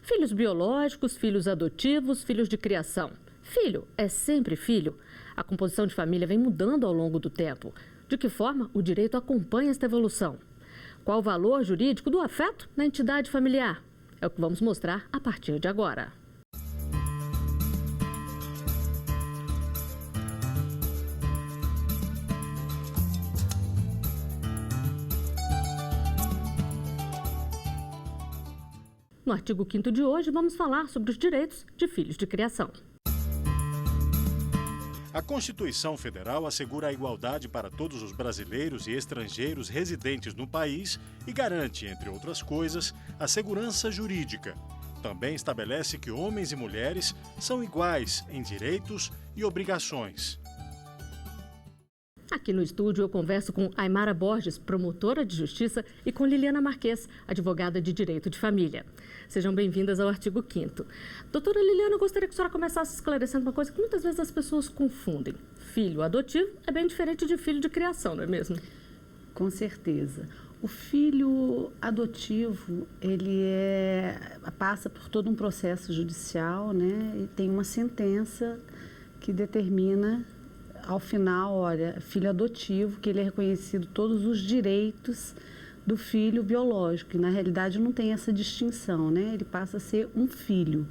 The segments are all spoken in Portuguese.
Filhos biológicos, filhos adotivos, filhos de criação. Filho é sempre filho. A composição de família vem mudando ao longo do tempo. De que forma o direito acompanha esta evolução? Qual o valor jurídico do afeto na entidade familiar? É o que vamos mostrar a partir de agora. No artigo 5º de hoje, vamos falar sobre os direitos de filhos de criação. A Constituição Federal assegura a igualdade para todos os brasileiros e estrangeiros residentes no país e garante, entre outras coisas, a segurança jurídica. Também estabelece que homens e mulheres são iguais em direitos e obrigações. Aqui no estúdio eu converso com Aymara Borges, promotora de justiça, e com Liliana Marques, advogada de direito de família. Sejam bem-vindas ao artigo 5º. Doutora Liliana, eu gostaria que a senhora começasse esclarecendo uma coisa que muitas vezes as pessoas confundem. Filho adotivo é bem diferente de filho de criação, não é mesmo? Com certeza. O filho adotivo, ele passa por todo um processo judicial, né? E tem uma sentença que determina, ao final, olha, filho adotivo, que ele é reconhecido todos os direitos do filho biológico. E, na realidade, não tem essa distinção, né? Ele passa a ser um filho.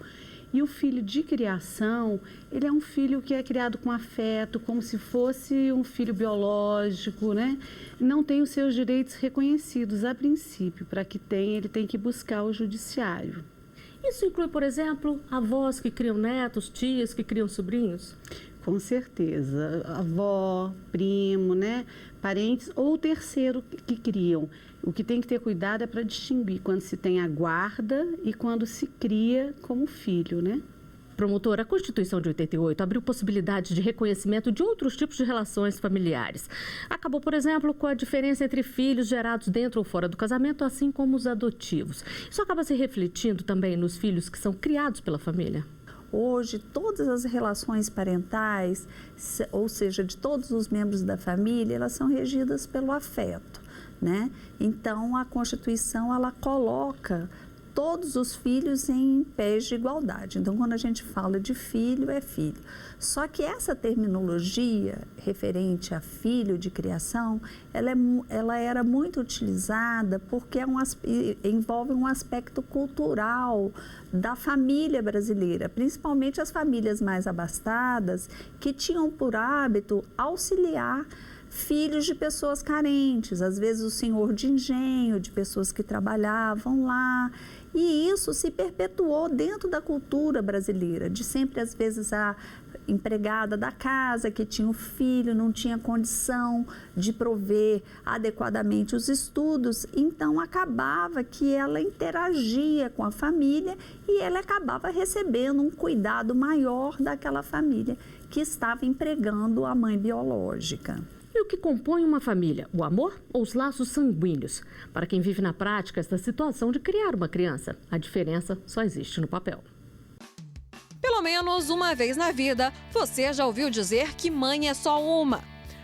E o filho de criação, ele é um filho que é criado com afeto, como se fosse um filho biológico, né? Não tem os seus direitos reconhecidos a princípio. Para que tenha, ele tem que buscar o judiciário. Isso inclui, por exemplo, avós que criam netos, tias que criam sobrinhos? Com certeza. Avó, primo, né? Parentes ou terceiro que criam. O que tem que ter cuidado é para distinguir quando se tem a guarda e quando se cria como filho, né? Promotora, a Constituição de 88 abriu possibilidade de reconhecimento de outros tipos de relações familiares. Acabou, por exemplo, com a diferença entre filhos gerados dentro ou fora do casamento, assim como os adotivos. Isso acaba se refletindo também nos filhos que são criados pela família? Hoje, todas as relações parentais, ou seja, de todos os membros da família, elas são regidas pelo afeto, né? Então, a Constituição, ela coloca todos os filhos em pés de igualdade. Então, quando a gente fala de filho, é filho. Só que essa terminologia referente a filho de criação, ela era muito utilizada porque envolve um aspecto cultural da família brasileira, principalmente as famílias mais abastadas, que tinham por hábito auxiliar filhos de pessoas carentes, às vezes o senhor de engenho, de pessoas que trabalhavam lá. E isso se perpetuou dentro da cultura brasileira, de sempre, às vezes, a empregada da casa que tinha o filho, não tinha condição de prover adequadamente os estudos, então acabava que ela interagia com a família e ela acabava recebendo um cuidado maior daquela família que estava empregando a mãe biológica. E o que compõe uma família? O amor ou os laços sanguíneos? Para quem vive na prática esta situação de criar uma criança, a diferença só existe no papel. Pelo menos uma vez na vida, você já ouviu dizer que mãe é só uma.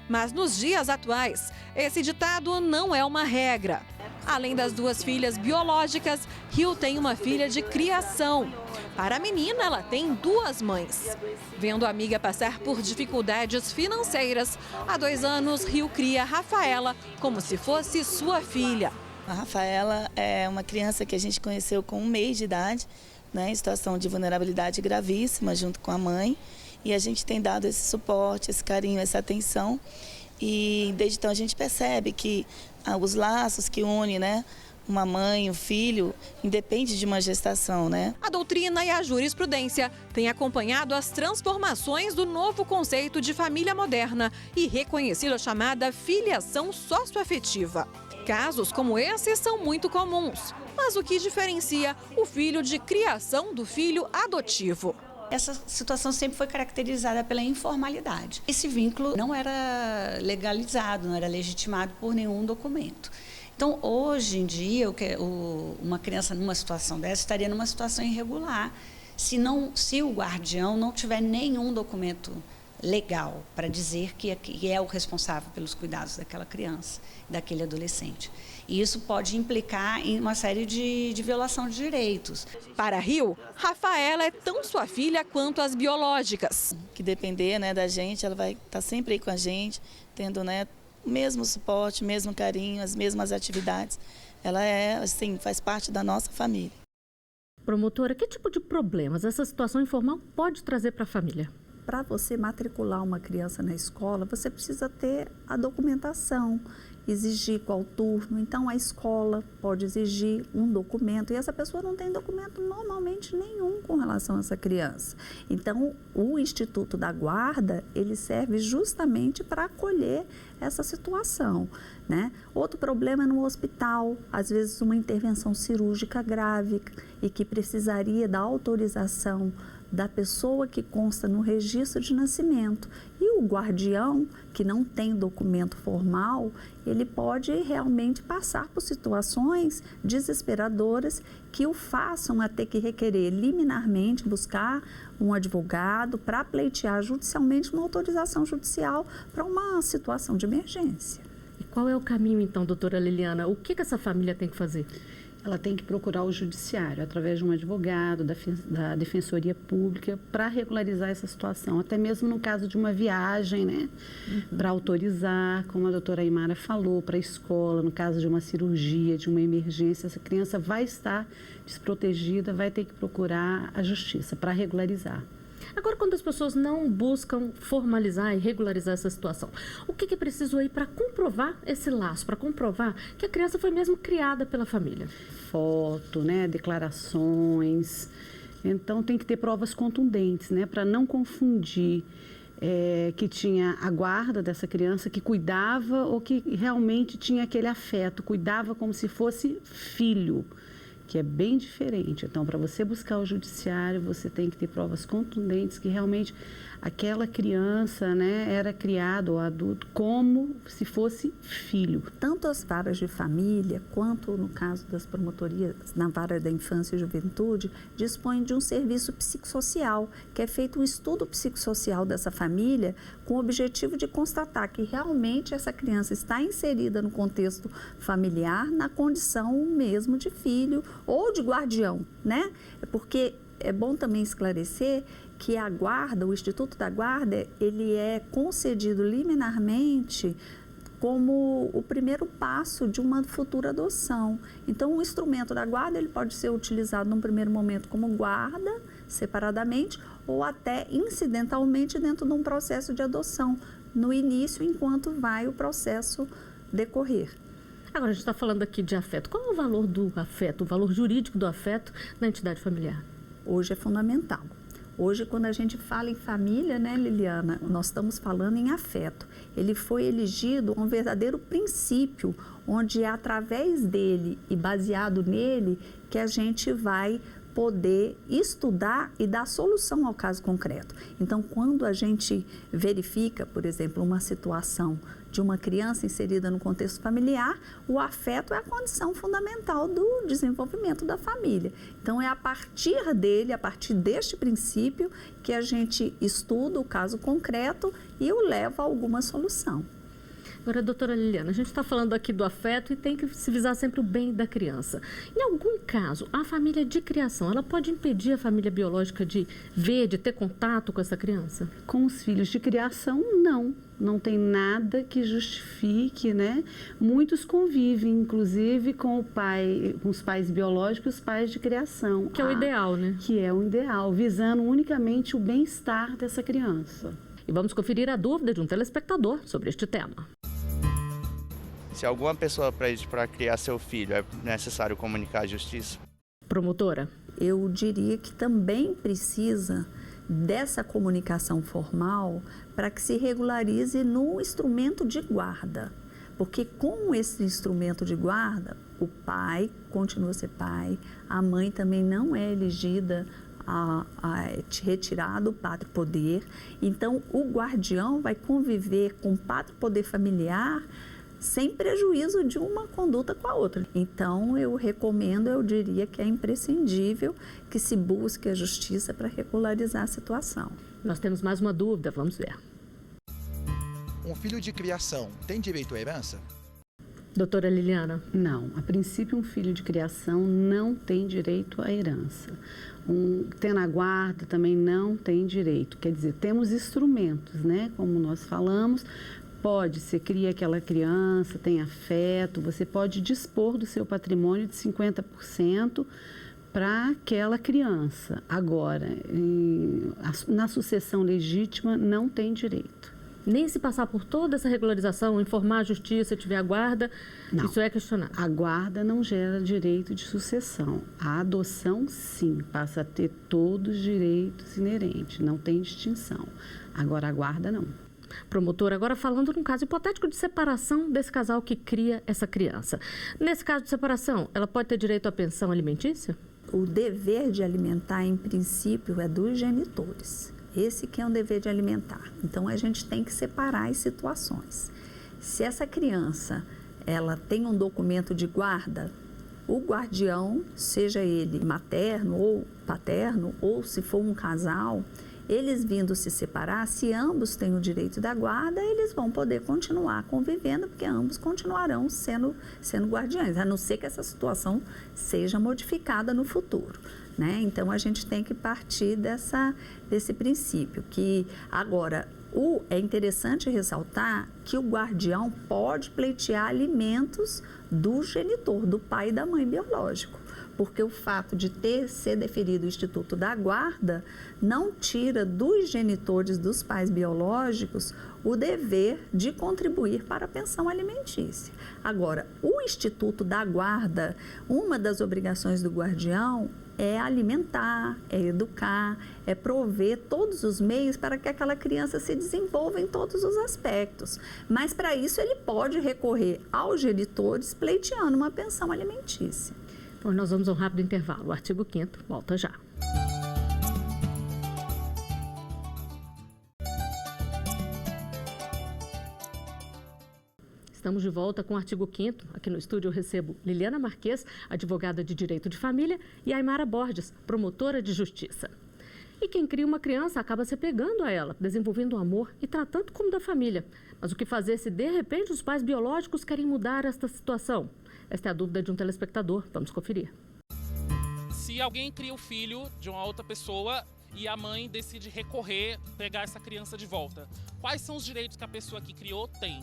Mas nos dias atuais, esse ditado não é uma regra. Além das duas filhas biológicas, Rio tem uma filha de criação. Para a menina, ela tem duas mães. Vendo a amiga passar por dificuldades financeiras, há 2 anos, Rio cria Rafaela como se fosse sua filha. A Rafaela é uma criança que a gente conheceu com 1 mês de idade, né, em situação de vulnerabilidade gravíssima, junto com a mãe. E a gente tem dado esse suporte, esse carinho, essa atenção. E desde então a gente percebe que os laços que unem, né, uma mãe, um filho, independe de uma gestação, né? A doutrina e a jurisprudência têm acompanhado as transformações do novo conceito de família moderna e reconhecido a chamada filiação socioafetiva. Casos como esse são muito comuns, mas o que diferencia o filho de criação do filho adotivo? Essa situação sempre foi caracterizada pela informalidade. Esse vínculo não era legalizado, não era legitimado por nenhum documento. Então, hoje em dia, uma criança numa situação dessa estaria numa situação irregular, se o guardião não tiver nenhum documento legal para dizer que é o responsável pelos cuidados daquela criança, daquele adolescente. E isso pode implicar em uma série de violação de direitos. Para Rio, Rafaela é tão sua filha quanto as biológicas. Que depender, né, da gente, ela vai estar sempre aí com a gente, tendo, né, o mesmo suporte, o mesmo carinho, as mesmas atividades. Ela assim, faz parte da nossa família. Promotora, que tipo de problemas essa situação informal pode trazer para a família? Para você matricular uma criança na escola, você precisa ter a documentação, exigir qual turno. Então, a escola pode exigir um documento e essa pessoa não tem documento normalmente nenhum com relação a essa criança. Então, o Instituto da Guarda, ele serve justamente para acolher essa situação, né? Outro problema é no hospital, às vezes uma intervenção cirúrgica grave e que precisaria da autorização da pessoa que consta no registro de nascimento. E o guardião, que não tem documento formal, ele pode realmente passar por situações desesperadoras que o façam a ter que requerer liminarmente, buscar um advogado para pleitear judicialmente uma autorização judicial para uma situação de emergência. E qual é o caminho, então, doutora Liliana? O que essa família tem que fazer? Ela tem que procurar o judiciário, através de um advogado, da Defensoria Pública, para regularizar essa situação. Até mesmo no caso de uma viagem, né? Para autorizar, como a doutora Aymara falou, para a escola, no caso de uma cirurgia, de uma emergência, essa criança vai estar desprotegida, vai ter que procurar a justiça para regularizar. Agora, quando as pessoas não buscam formalizar e regularizar essa situação, o que é preciso aí para comprovar esse laço, para comprovar que a criança foi mesmo criada pela família? Foto, né, declarações. Então, tem que ter provas contundentes, né, para não confundir que tinha a guarda dessa criança, que cuidava ou que realmente tinha aquele afeto, cuidava como se fosse filho, que é bem diferente. Então, para você buscar o judiciário, você tem que ter provas contundentes que realmente aquela criança, né, era criada ou adulto como se fosse filho. Tanto as varas de família, quanto no caso das promotorias, na vara da infância e juventude, dispõem de um serviço psicossocial, que é feito um estudo psicossocial dessa família com o objetivo de constatar que realmente essa criança está inserida no contexto familiar, na condição mesmo de filho ou de guardião, né? Porque é bom também esclarecer que a guarda, o Instituto da Guarda, ele é concedido liminarmente como o primeiro passo de uma futura adoção. Então, o instrumento da guarda ele pode ser utilizado num primeiro momento como guarda, separadamente, ou até incidentalmente dentro de um processo de adoção, no início, enquanto vai o processo decorrer. Agora, a gente está falando aqui de afeto. Qual é o valor do afeto, o valor jurídico do afeto na entidade familiar? Hoje é fundamental. Hoje, quando a gente fala em família, né, Liliana, nós estamos falando em afeto. Ele foi elegido um verdadeiro princípio, onde é através dele e baseado nele que a gente vai poder estudar e dar solução ao caso concreto. Então, quando a gente verifica, por exemplo, uma situação de uma criança inserida no contexto familiar, o afeto é a condição fundamental do desenvolvimento da família. Então, é a partir dele, a partir deste princípio, que a gente estuda o caso concreto e o leva a alguma solução. Agora, doutora Liliana, a gente está falando aqui do afeto e tem que se visar sempre o bem da criança. Em algum caso, a família de criação, ela pode impedir a família biológica de ver, de ter contato com essa criança? Com os filhos de criação, não. Não tem nada que justifique, né? Muitos convivem, inclusive, com os pais biológicos e os pais de criação. Que é o ideal, né? Que é o ideal, visando unicamente o bem-estar dessa criança. E vamos conferir a dúvida de um telespectador sobre este tema. Se alguma pessoa pede para criar seu filho, é necessário comunicar à justiça? Promotora? Eu diria que também precisa dessa comunicação formal para que se regularize no instrumento de guarda. Porque com esse instrumento de guarda, o pai continua a ser pai, a mãe também não é elegida a retirar do pátrio poder. Então, o guardião vai conviver com o pátrio poder familiar sem prejuízo de uma conduta com a outra. Então, eu diria que é imprescindível que se busque a justiça para regularizar a situação. Nós temos mais uma dúvida, vamos ver. Um filho de criação tem direito à herança? Doutora Liliana? Não, a princípio um filho de criação não tem direito à herança. Tendo a guarda também não tem direito. Quer dizer, temos instrumentos, né? Como nós falamos, você cria aquela criança, tem afeto, você pode dispor do seu patrimônio de 50% para aquela criança. Agora, na sucessão legítima, não tem direito. Nem se passar por toda essa regularização, informar a justiça, tiver a guarda, não. Isso é questionado. A guarda não gera direito de sucessão. A adoção, sim, passa a ter todos os direitos inerentes, não tem distinção. Agora, a guarda, não. Promotora, agora falando num caso hipotético de separação desse casal que cria essa criança. Nesse caso de separação, ela pode ter direito à pensão alimentícia? O dever de alimentar, em princípio, é dos genitores. Esse que é um dever de alimentar. Então, a gente tem que separar as situações. Se essa criança, ela tem um documento de guarda, o guardião, seja ele materno ou paterno, ou se for um casal, eles vindo se separar, se ambos têm o direito da guarda, eles vão poder continuar convivendo, porque ambos continuarão sendo guardiães, a não ser que essa situação seja modificada no futuro. Né? Então, a gente tem que partir desse princípio, que agora, é interessante ressaltar que o guardião pode pleitear alimentos do genitor, do pai e da mãe biológico, porque o fato de ser deferido o Instituto da Guarda não tira dos genitores, dos pais biológicos, o dever de contribuir para a pensão alimentícia. Agora, o Instituto da Guarda, uma das obrigações do guardião é alimentar, é educar, é prover todos os meios para que aquela criança se desenvolva em todos os aspectos. Mas, para isso, ele pode recorrer aos genitores pleiteando uma pensão alimentícia. Bom, nós vamos a um rápido intervalo. O artigo 5º volta já. Estamos de volta com o artigo 5º. Aqui no estúdio eu recebo Liliana Marques, advogada de Direito de Família, e Aymara Borges, promotora de Justiça. E quem cria uma criança acaba se apegando a ela, desenvolvendo um amor e tratando como da família. Mas o que fazer se, de repente, os pais biológicos querem mudar esta situação? Esta é a dúvida de um telespectador. Vamos conferir. Se alguém cria o filho de uma outra pessoa e a mãe decide recorrer, pegar essa criança de volta, quais são os direitos que a pessoa que criou tem?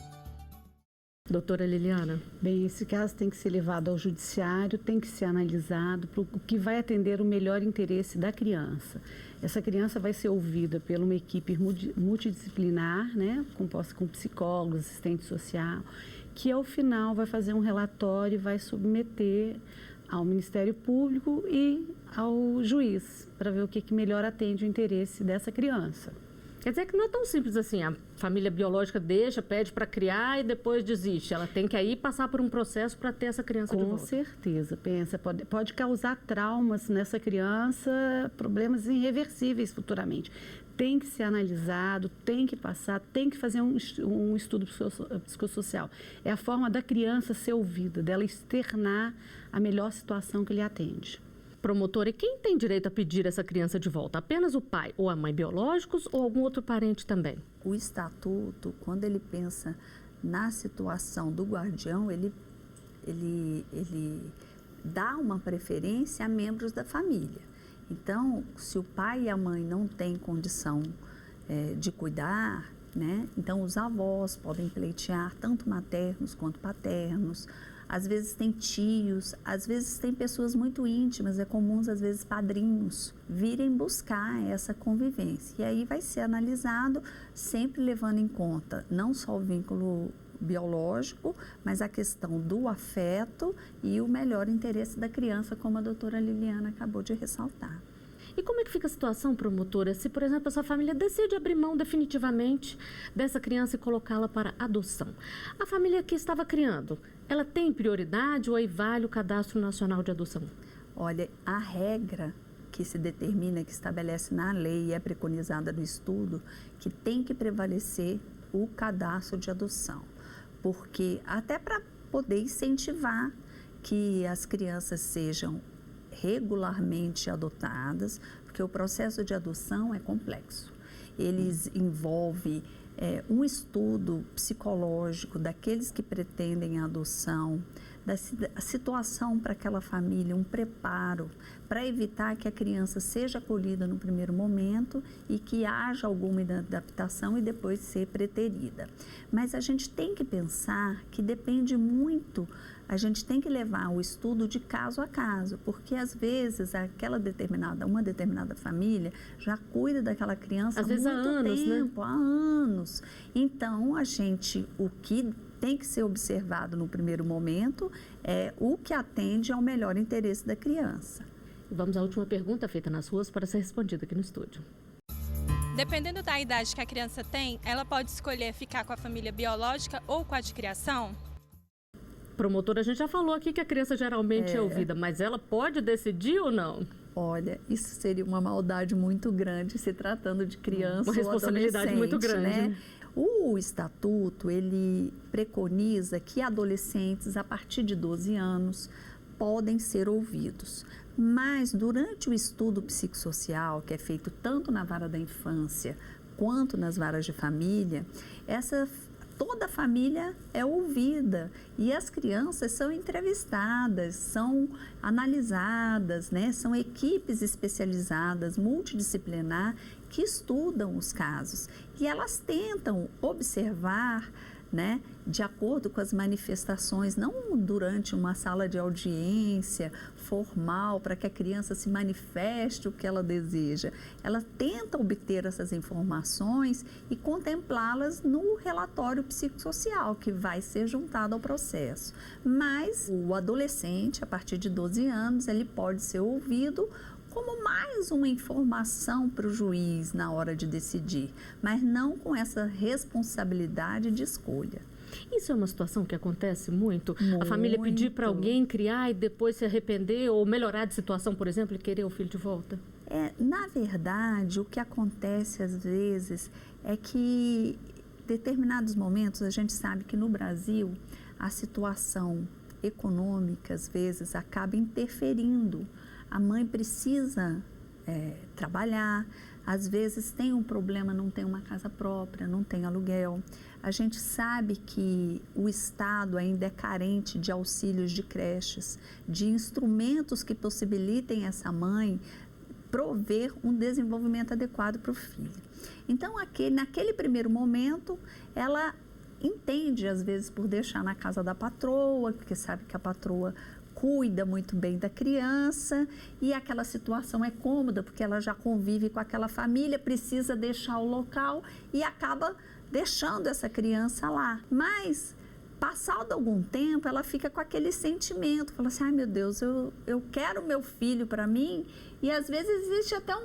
Doutora Liliana? Bem, esse caso tem que ser levado ao judiciário, tem que ser analisado, o que vai atender o melhor interesse da criança. Essa criança vai ser ouvida por uma equipe multidisciplinar, né, composta com psicólogos, assistente social, que ao final vai fazer um relatório e vai submeter ao Ministério Público e ao juiz, para ver o que melhor atende o interesse dessa criança. Quer dizer que não é tão simples assim, a família biológica deixa, pede para criar e depois desiste. Ela tem que aí passar por um processo para ter essa criança de volta. Com certeza, pode causar traumas nessa criança, problemas irreversíveis futuramente. Tem que ser analisado, tem que passar, tem que fazer um estudo psicossocial. É a forma da criança ser ouvida, dela externar a melhor situação que lhe atende. Promotor, e quem tem direito a pedir essa criança de volta? Apenas o pai ou a mãe biológicos ou algum outro parente também? O estatuto, quando ele pensa na situação do guardião, ele dá uma preferência a membros da família. Então, se o pai e a mãe não têm condição de cuidar, né? Então os avós podem pleitear, tanto maternos quanto paternos. Às vezes tem tios, às vezes tem pessoas muito íntimas, é comum às vezes padrinhos virem buscar essa convivência. E aí vai ser analisado, sempre levando em conta não só o vínculo biológico, mas a questão do afeto e o melhor interesse da criança, como a doutora Liliana acabou de ressaltar. E como é que fica a situação, promotora, se, por exemplo, essa família decide abrir mão definitivamente dessa criança e colocá-la para adoção? A família que estava criando, ela tem prioridade ou aí vale o Cadastro Nacional de Adoção? Olha, a regra que se determina, que estabelece na lei e é preconizada no estudo, que tem que prevalecer o cadastro de adoção. Porque até para poder incentivar que as crianças sejam regularmente adotadas, porque o processo de adoção é complexo. Eles envolvem um estudo psicológico daqueles que pretendem a adoção, da situação para aquela família, um preparo para evitar que a criança seja acolhida no primeiro momento e que haja alguma adaptação e depois ser preterida. Mas a gente tem que pensar que depende muito, a gente tem que levar o estudo de caso a caso, porque às vezes uma determinada família já cuida daquela criança há muito tempo, há anos. Então, o que tem que ser observado no primeiro momento é o que atende ao melhor interesse da criança. Vamos à última pergunta feita nas ruas para ser respondida aqui no estúdio. Dependendo da idade que a criança tem, ela pode escolher ficar com a família biológica ou com a de criação? Promotora, a gente já falou aqui que a criança geralmente é ouvida, mas ela pode decidir ou não? Olha, isso seria uma maldade muito grande se tratando de criança ou responsabilidade muito grande, né? O estatuto, ele preconiza que adolescentes a partir de 12 anos podem ser ouvidos. Mas durante o estudo psicossocial, que é feito tanto na vara da infância quanto nas varas de família, toda a família é ouvida e as crianças são entrevistadas, são analisadas, né? São equipes especializadas, multidisciplinar, que estudam os casos e elas tentam observar, né, de acordo com as manifestações, não durante uma sala de audiência formal para que a criança se manifeste o que ela deseja. Ela tenta obter essas informações e contemplá-las no relatório psicossocial que vai ser juntado ao processo. Mas o adolescente, a partir de 12 anos, ele pode ser ouvido como mais uma informação para o juiz na hora de decidir, mas não com essa responsabilidade de escolha. Isso é uma situação que acontece muito? A família pedir para alguém criar e depois se arrepender ou melhorar de situação, por exemplo, e querer o filho de volta? Na verdade, o que acontece às vezes é que em determinados momentos a gente sabe que no Brasil a situação econômica às vezes acaba interferindo. A mãe precisa trabalhar, às vezes tem um problema, não tem uma casa própria, não tem aluguel. A gente sabe que o Estado ainda é carente de auxílios de creches, de instrumentos que possibilitem essa mãe prover um desenvolvimento adequado para o filho. Então, naquele primeiro momento, ela entende, às vezes, por deixar na casa da patroa, porque sabe que a patroa cuida muito bem da criança e aquela situação é cômoda porque ela já convive com aquela família, precisa deixar o local e acaba deixando essa criança lá. Mas, passado algum tempo, ela fica com aquele sentimento, fala assim, ai meu Deus, eu quero meu filho para mim, e às vezes existe até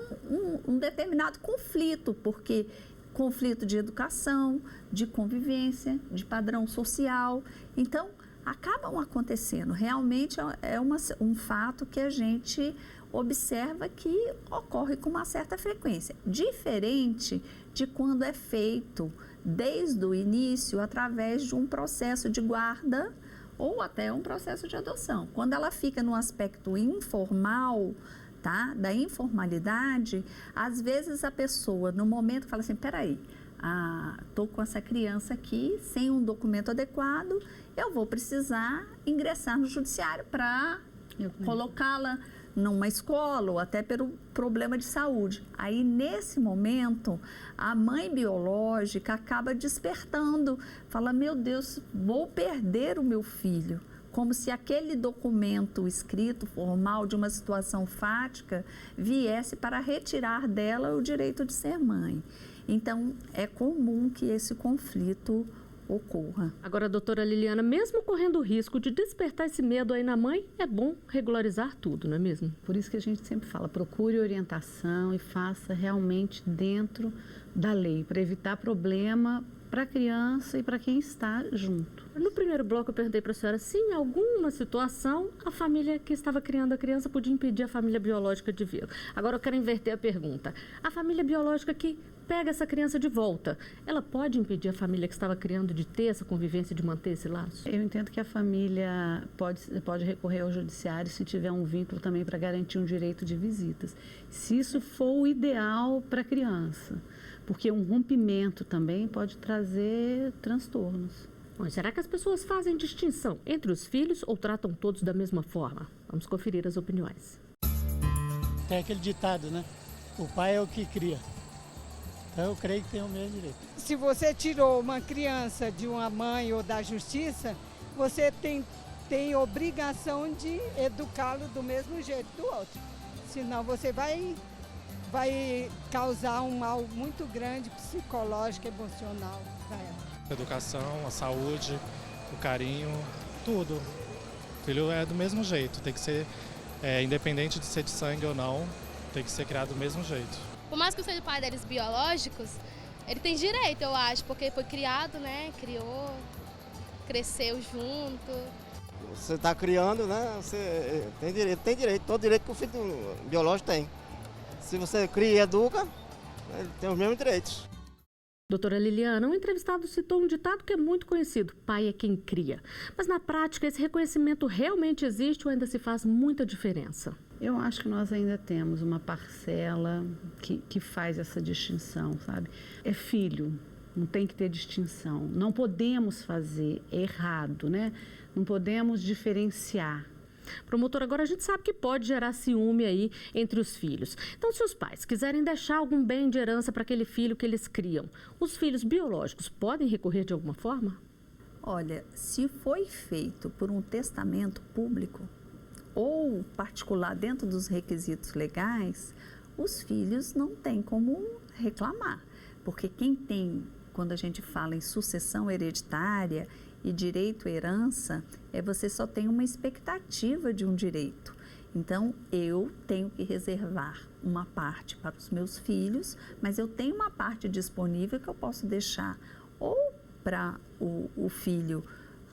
um determinado conflito, porque conflito de educação, de convivência, de padrão social, então acabam acontecendo. Realmente é um fato que a gente observa que ocorre com uma certa frequência, diferente de quando é feito desde o início através de um processo de guarda ou até um processo de adoção. Quando ela fica no aspecto informal, tá? Da informalidade, às vezes a pessoa, no momento, fala assim, peraí, estou com essa criança aqui sem um documento adequado, eu vou precisar ingressar no judiciário para colocá-la numa escola ou até pelo problema de saúde. Aí, nesse momento, a mãe biológica acaba despertando, fala, meu Deus, vou perder o meu filho. Como se aquele documento escrito, formal, de uma situação fática, viesse para retirar dela o direito de ser mãe. Então, é comum que esse conflito ocorra. Agora, doutora Liliana, mesmo correndo o risco de despertar esse medo aí na mãe, é bom regularizar tudo, não é mesmo? Por isso que a gente sempre fala, procure orientação e faça realmente dentro da lei, para evitar problema para a criança e para quem está junto. No primeiro bloco eu perguntei para a senhora se em alguma situação a família que estava criando a criança podia impedir a família biológica de vê-lo. Agora eu quero inverter a pergunta. A família biológica que pega essa criança de volta, ela pode impedir a família que estava criando de ter essa convivência, de manter esse laço? Eu entendo que a família pode recorrer ao judiciário se tiver um vínculo também para garantir um direito de visitas. Se isso for o ideal para a criança, porque um rompimento também pode trazer transtornos. Bom, será que as pessoas fazem distinção entre os filhos ou tratam todos da mesma forma? Vamos conferir as opiniões. Tem aquele ditado, né? O pai é o que cria. Então eu creio que tem o mesmo direito. Se você tirou uma criança de uma mãe ou da justiça, você tem obrigação de educá-lo do mesmo jeito do outro. Senão você vai causar um mal muito grande psicológico, emocional para ela. A educação, a saúde, o carinho, tudo. O filho é do mesmo jeito, tem que ser, independente de ser de sangue ou não, tem que ser criado do mesmo jeito. Por mais que eu seja pai deles biológicos, ele tem direito, eu acho, porque foi criado, né? Criou, cresceu junto. Você está criando, né? Você tem direito, todo direito que o filho biológico tem. Se você cria e educa, ele tem os mesmos direitos. Doutora Liliana, um entrevistado citou um ditado que é muito conhecido: pai é quem cria. Mas na prática, esse reconhecimento realmente existe ou ainda se faz muita diferença? Eu acho que nós ainda temos uma parcela que faz essa distinção, sabe? É filho, não tem que ter distinção. Não podemos fazer errado, né? Não podemos diferenciar. Promotor, agora a gente sabe que pode gerar ciúme aí entre os filhos. Então, se os pais quiserem deixar algum bem de herança para aquele filho que eles criam, os filhos biológicos podem recorrer de alguma forma? Olha, se foi feito por um testamento público ou particular dentro dos requisitos legais, os filhos não têm como reclamar. Porque quem tem, quando a gente fala em sucessão hereditária e direito à herança, você só tem uma expectativa de um direito. Então, eu tenho que reservar uma parte para os meus filhos, mas eu tenho uma parte disponível que eu posso deixar ou para o filho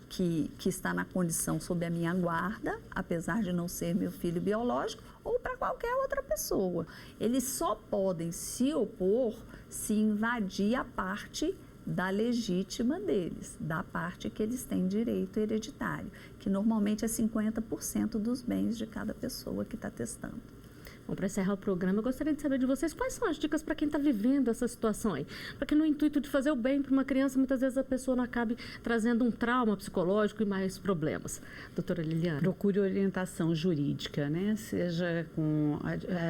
que está na condição sob a minha guarda, apesar de não ser meu filho biológico, ou para qualquer outra pessoa. Eles só podem se opor se invadir a parte da legítima deles, da parte que eles têm direito hereditário, que normalmente é 50% dos bens de cada pessoa que está testando. Bom, para encerrar o programa, eu gostaria de saber de vocês quais são as dicas para quem está vivendo essa situação aí. Para que no intuito de fazer o bem para uma criança, muitas vezes a pessoa não acabe trazendo um trauma psicológico e mais problemas. Doutora Liliana. Procure orientação jurídica, né? Seja com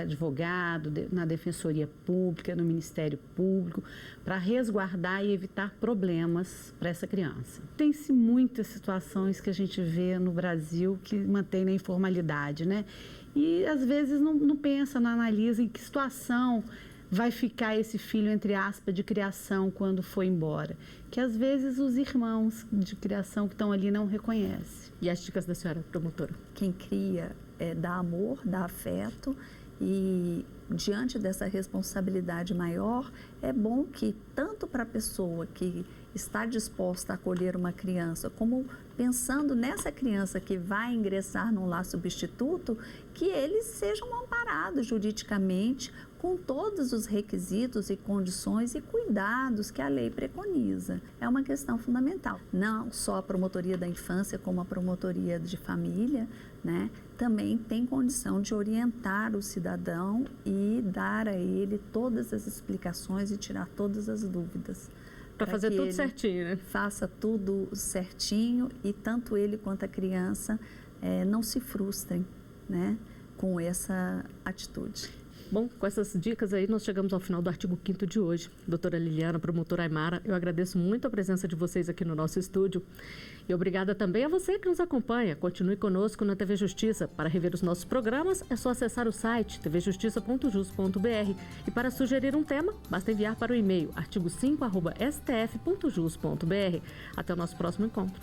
advogado, na Defensoria Pública, no Ministério Público, para resguardar e evitar problemas para essa criança. Tem-se muitas situações que a gente vê no Brasil que mantém na informalidade, né? E às vezes não pensa, não analisa em que situação vai ficar esse filho, entre aspas, de criação quando for embora. Que às vezes os irmãos de criação que estão ali não reconhecem. E as dicas da senhora, promotora? Quem cria dá amor, dá afeto e diante dessa responsabilidade maior, é bom que tanto para a pessoa que está disposta a acolher uma criança, como pensando nessa criança que vai ingressar num lar substituto, que eles sejam amparados juridicamente com todos os requisitos e condições e cuidados que a lei preconiza. É uma questão fundamental. Não só a promotoria da infância, como a promotoria de família, né, também tem condição de orientar o cidadão e dar a ele todas as explicações e tirar todas as dúvidas. Para fazer tudo certinho, né? Faça tudo certinho e tanto ele quanto a criança não se frustrem, né, com essa atitude. Bom, com essas dicas aí, nós chegamos ao final do artigo 5º de hoje. Doutora Liliana, promotora Aymara, eu agradeço muito a presença de vocês aqui no nosso estúdio. E obrigada também a você que nos acompanha. Continue conosco na TV Justiça. Para rever os nossos programas, é só acessar o site tvjustiça.jus.br. E para sugerir um tema, basta enviar para o e-mail artigo5@stf.jus.br. Até o nosso próximo encontro.